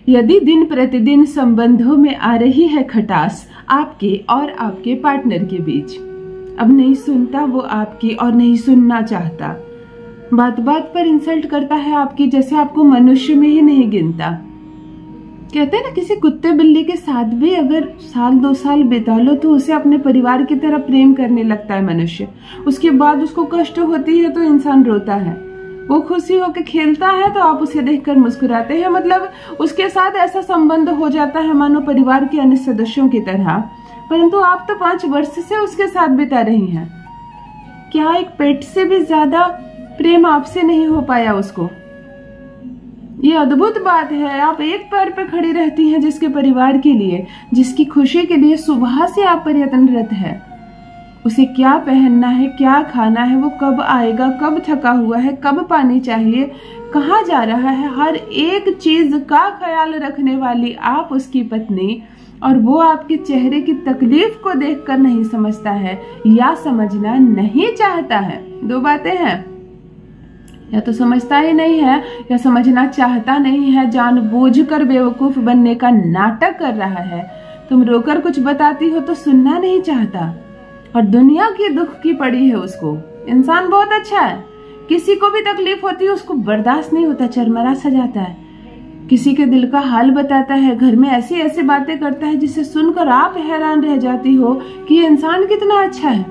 यदि दिन प्रतिदिन संबंधों में आ रही है खटास आपके और आपके पार्टनर के बीच, अब नहीं सुनता वो आपकी और नहीं सुनना चाहता, बात बात पर इंसल्ट करता है आपकी, जैसे आपको मनुष्य में ही नहीं गिनता। कहते हैं ना, किसी कुत्ते बिल्ली के साथ भी अगर साल 2 साल बिता लो तो उसे अपने परिवार की तरह प्रेम करने लगता है मनुष्य। उसके बाद उसको कष्ट होती है तो इंसान रोता है, वो खुशी होकर खेलता है तो आप उसे देखकर मुस्कुराते हैं। मतलब उसके साथ ऐसा संबंध हो जाता है मानो परिवार के अन्य सदस्यों की तरह। परंतु आप तो 5 वर्ष से उसके साथ बिता रही हैं। क्या एक पेट से भी ज्यादा प्रेम आपसे नहीं हो पाया उसको? ये अद्भुत बात है। आप एक पैर पे खड़ी रहती हैं जिसके परिवार के लिए, जिसकी खुशी के लिए सुबह से आप प्रयत्नरत है। उसे क्या पहनना है, क्या खाना है, वो कब आएगा, कब थका हुआ है, कब पानी चाहिए, कहाँ जा रहा है, हर एक चीज का ख्याल रखने वाली आप उसकी पत्नी, और वो आपके चेहरे की तकलीफ को देखकर नहीं समझता है या समझना नहीं चाहता है। 2 बातें हैं, या तो समझता ही नहीं है या समझना चाहता नहीं है, जानबूझकर बेवकूफ बनने का नाटक कर रहा है। तुम रोकर कुछ बताती हो तो सुनना नहीं चाहता, और दुनिया की दुख की पड़ी है उसको। इंसान बहुत अच्छा है, किसी को भी तकलीफ होती है उसको बर्दाश्त नहीं होता, चरमरा सा जाता है, किसी के दिल का हाल बताता है, घर में ऐसी ऐसी बातें करता है जिसे सुनकर आप हैरान रह जाती हो कि ये इंसान कितना अच्छा है,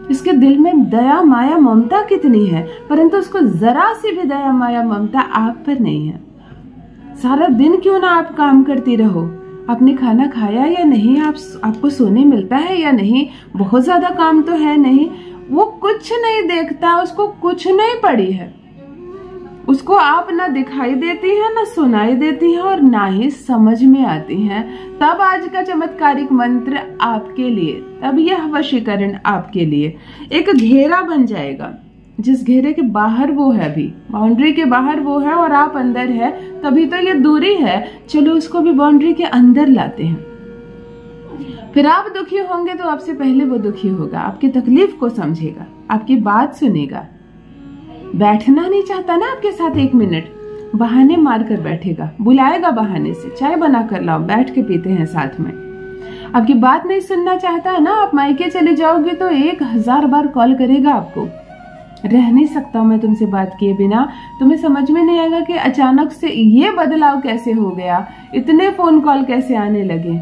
इसके दिल में दया माया ममता कितनी है। परंतु उसको जरा सी भी दया माया ममता आप पर नहीं है। सारा दिन क्यों ना आप काम करती रहो, आपने खाना खाया या नहीं, आपको सोने मिलता है या नहीं, बहुत ज्यादा काम तो है नहीं, वो कुछ नहीं देखता, उसको कुछ नहीं पड़ी है। उसको आप ना दिखाई देती है, ना सुनाई देती है, और ना ही समझ में आती हैं। तब आज का चमत्कारिक मंत्र आपके लिए, तब यह वशीकरण आपके लिए एक घेरा बन जाएगा। जिस घेरे के बाहर वो है, अभी बाउंड्री के बाहर वो है और आप अंदर है, तभी तो ये दूरी है। चलो उसको भी बाउंड्री के अंदर लाते हैं। फिर आप दुखी होंगे तो आपसे पहले वो दुखी होगा, आपकी तकलीफ को समझेगा, आपकी बात सुनेगा। बैठना नहीं चाहता ना आपके साथ 1 मिनट, बहाने मार कर बैठेगा, बुलाएगा बहाने से, चाय बना कर लाओ, बैठ के पीते हैं साथ में। आपकी बात नहीं सुनना चाहता है ना, आप मायके चले जाओगे तो 1000 बार कॉल करेगा आपको। रह नहीं सकता मैं तुमसे बात किए बिना। तुम्हें समझ में नहीं आएगा कि अचानक से ये बदलाव कैसे हो गया, इतने फोन कॉल कैसे आने लगे,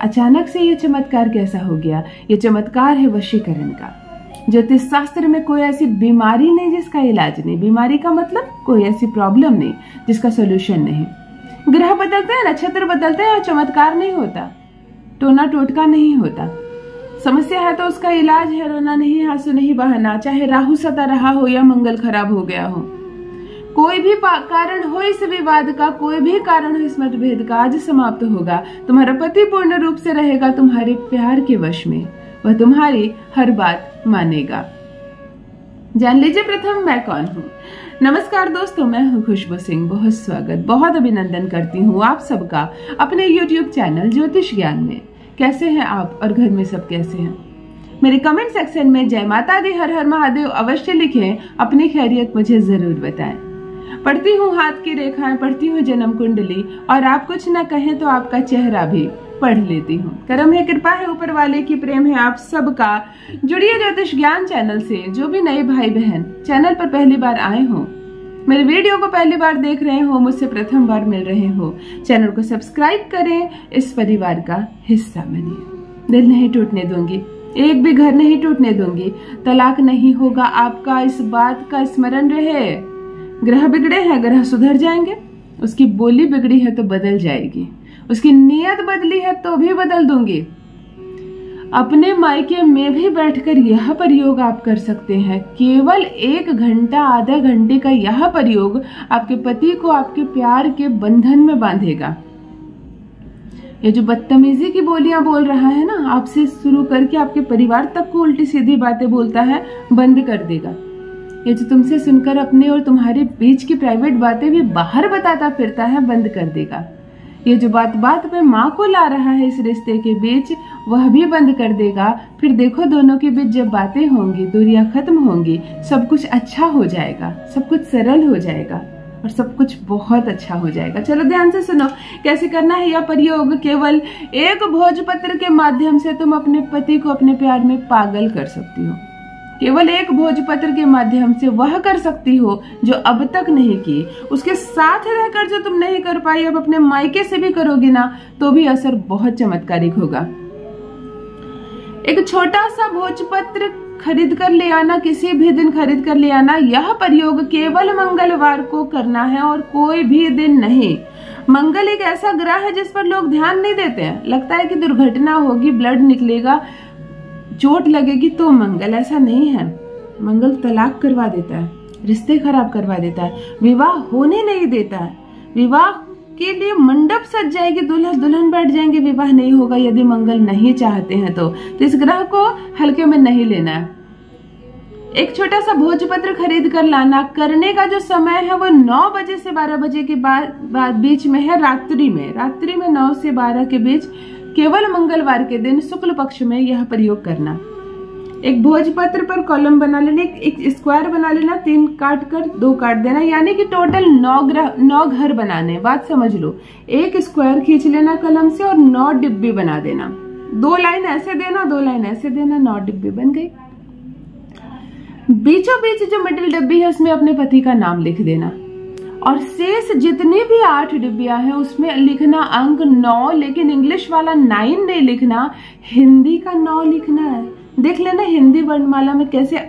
अचानक से ये चमत्कार कैसा हो गया। ये चमत्कार है वशीकरण का। ज्योतिष शास्त्र में कोई ऐसी बीमारी नहीं जिसका इलाज नहीं, बीमारी का मतलब कोई ऐसी प्रॉब्लम नहीं जिसका सोल्यूशन नहीं। ग्रह बदलते हैं, नक्षत्र बदलते हैं और चमत्कार नहीं होता, टोना टोटका नहीं होता। समस्या है तो उसका इलाज है, रोना नहीं, आंसू नहीं बहाना, चाहे राहु सता रहा हो या मंगल खराब हो गया हो। कोई भी कारण हो इस विवाद का, कोई भी कारण हो इस मतभेद का, आज समाप्त होगा। तुम्हारा पति पूर्ण रूप से रहेगा तुम्हारे प्यार के वश में, वह तुम्हारी हर बात मानेगा। जान लीजिए प्रथम मैं कौन हूँ। नमस्कार दोस्तों, मैं हूँ खुशबू सिंह। बहुत स्वागत, बहुत अभिनंदन करती हूँ आप सबका अपने YouTube चैनल ज्योतिष ज्ञान में। कैसे हैं आप और घर में सब कैसे हैं? मेरे कमेंट सेक्शन में जय माता दी, हर हर महादेव अवश्य लिखें, अपनी खैरियत मुझे जरूर बताएं। पढ़ती हूँ हाथ की रेखाएं, पढ़ती हूँ जन्म कुंडली, और आप कुछ न कहें तो आपका चेहरा भी पढ़ लेती हूँ। करम है, कृपा है ऊपर वाले की, प्रेम है आप सबका। जुड़िए ज्योतिष ज्ञान चैनल से। जो भी नए भाई बहन चैनल पर पहली बार आए हो, मेरे वीडियो को पहली बार देख रहे हो, मुझसे प्रथम बार मिल रहे हो, चैनल को सब्सक्राइब करें, इस परिवार का हिस्सा बनिए। दिल नहीं टूटने दूंगी, एक भी घर नहीं टूटने दूंगी, तलाक नहीं होगा आपका, इस बात का स्मरण रहे। ग्रह बिगड़े हैं, ग्रह सुधर जाएंगे। उसकी बोली बिगड़ी है तो बदल जाएगी, उसकी नीयत बदली है तो भी बदल दूंगी। अपने मायके में भी बैठकर यह प्रयोग आप कर सकते हैं। केवल 1 घंटा, आधा घंटे का यह प्रयोग आपके पति को आपके प्यार के बंधन में बांधेगा। ये जो बदतमीजी की बोलियां बोल रहा है ना, आपसे शुरू करके आपके परिवार तक को उल्टी सीधी बातें बोलता है, बंद कर देगा। ये जो तुमसे सुनकर अपने और तुम्हारे बीच की प्राइवेट बातें भी बाहर बताता फिरता है, बंद कर देगा। ये जो बात बात पे माँ को ला रहा है इस रिश्ते के बीच, वह भी बंद कर देगा। फिर देखो दोनों के बीच जब बातें होंगी, दूरियां खत्म होंगी, सब कुछ अच्छा हो जाएगा, सब कुछ सरल हो जाएगा। और सब कुछ बहुत अच्छा हो जाएगा। चलो ध्यान से सुनो कैसे करना है यह प्रयोग। केवल एक भोजपत्र के माध्यम से तुम अपने पति को अपने प्यार में पागल कर सकती हो। केवल एक भोजपत्र के माध्यम से वह कर सकती हो जो अब तक नहीं की। उसके साथ रहकर जो तुम नहीं कर पाई, अब अपने मायके से भी करोगी ना तो भी असर बहुत चमत्कारिक होगा। एक छोटा सा भोजपत्र खरीद कर ले आना, किसी भी दिन खरीद कर ले आना। यह प्रयोग केवल मंगलवार को करना है और कोई भी दिन नहीं। मंगल एक ऐसा ग्रह है जिस पर लोग ध्यान नहीं देते हैं। लगता है कि दुर्घटना होगी, ब्लड निकलेगा, चोट लगेगी तो मंगल, ऐसा नहीं है। मंगल तलाक करवा देता है, रिश्ते खराब करवा देता है, विवाह होने नहीं देता है। विवाह के लिए मंडप सज जाएगी, दूल्हा दुल्हन बैठ जाएंगे, विवाह नहीं होगा यदि मंगल नहीं चाहते हैं तो इस ग्रह को हल्के में नहीं लेना है। एक छोटा सा भोजपत्र खरीद कर लाना। करने का जो समय है वो 9 बजे से 12 बजे के बाद बीच में है, रात्रि में 9 से 12 के बीच, केवल मंगलवार के दिन शुक्ल पक्ष में यह प्रयोग करना। एक भोजपत्र पर कॉलम बना लेना, एक स्क्वायर बना लेना, 3 काट कर 2 काट देना, यानी कि टोटल 9 घर बनाने। बात समझ लो, एक स्क्वायर खींच लेना कलम से और 9 डिब्बे बना देना। 2 लाइन ऐसे देना, 2 लाइन ऐसे देना, 9 डिब्बे बन गई। बीचों बीच जो मिडिल डिब्बी है उसमें अपने पति का नाम लिख देना और शेष जितनी भी 8 डिब्बियां हैं उसमें लिखना अंक 9, लेकिन इंग्लिश वाला 9 नहीं लिखना, हिंदी का 9 लिखना है। देख लेना हिंदी वर्णमाला में कैसे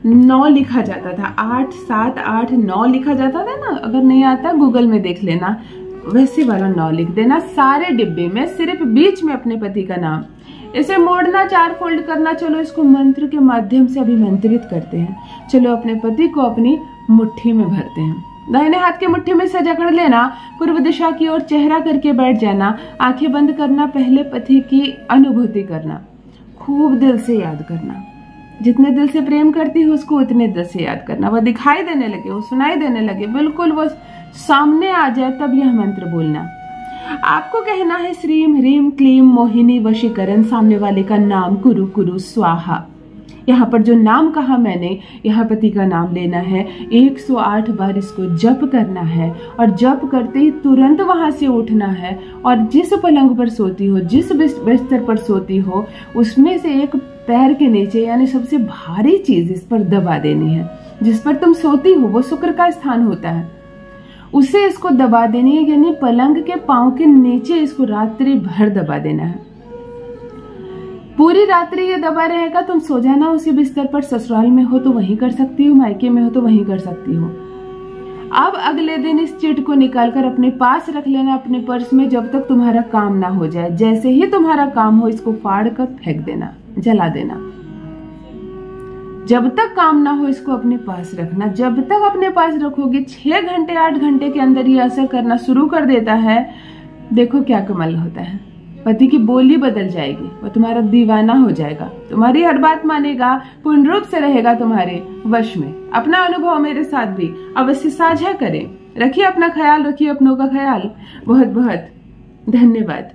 9 लिखा जाता था, 8 7 8 9 लिखा जाता था ना। अगर नहीं आता गूगल में देख लेना, वैसे वाला 9 लिख देना सारे डिब्बे में, सिर्फ बीच में अपने पति का नाम। इसे मोड़ना, 4 फोल्ड करना। चलो इसको मंत्र के माध्यम से अभिमंत्रित करते हैं। चलो अपने पति को अपनी मुट्ठी में भरते हैं। दाहिने हाथ की मुट्ठी में से जकड़ लेना, पूर्व दिशा की ओर चेहरा करके बैठ जाना, आंखें बंद करना, पहले पति की अनुभूति करना, खूब दिल से याद करना। जितने दिल से प्रेम करती हो उसको उतने दिल से याद करना। वो दिखाई देने लगे, वो सुनाई देने लगे, बिल्कुल वो सामने आ जाए तब यह मंत्र बोलना। आपको कहना है श्रीम ह्रीम क्लीम मोहिनी वशीकरण, सामने वाले का नाम कुरु कुरु स्वाहा। यहाँ पर जो नाम कहा मैंने, यहाँ पति का नाम लेना है, 108 बार इसको जप करना है और जप करते ही तुरंत वहां से उठना है और जिस पलंग पर सोती हो, जिस बिस्तर पर सोती हो, उसमें से एक पैर के नीचे यानी सबसे भारी चीज इस पर दबा देनी है। जिस पर तुम सोती हो वो शुक्र का स्थान होता है, उसे इसको दबा देनी है, यानी पलंग के पांव के नीचे इसको रात्रि भर दबा देना है। पूरी रात्रि ये दबा रहेगा, तुम सो जाना उसी बिस्तर पर। ससुराल में हो तो वहीं कर सकती हो, मायके में हो तो वहीं कर सकती हो। अब अगले दिन इस चिट को निकालकर अपने पास रख लेना, अपने पर्स में, जब तक तुम्हारा काम ना हो जाए। जैसे ही तुम्हारा काम हो इसको फाड़ कर फेंक देना, जला देना। जब तक काम ना हो इसको अपने पास रखना। जब तक अपने पास रखोगे 6 घंटे 8 घंटे के अंदर ये असर करना शुरू कर देता है। देखो क्या कमाल होता है, पति की बोली बदल जाएगी, वो तुम्हारा दीवाना हो जाएगा, तुम्हारी हर बात मानेगा, पूर्ण रूप से रहेगा तुम्हारे वश में। अपना अनुभव मेरे साथ भी अवश्य साझा करें। रखिए अपना ख्याल, रखिए अपनों का ख्याल। बहुत बहुत धन्यवाद।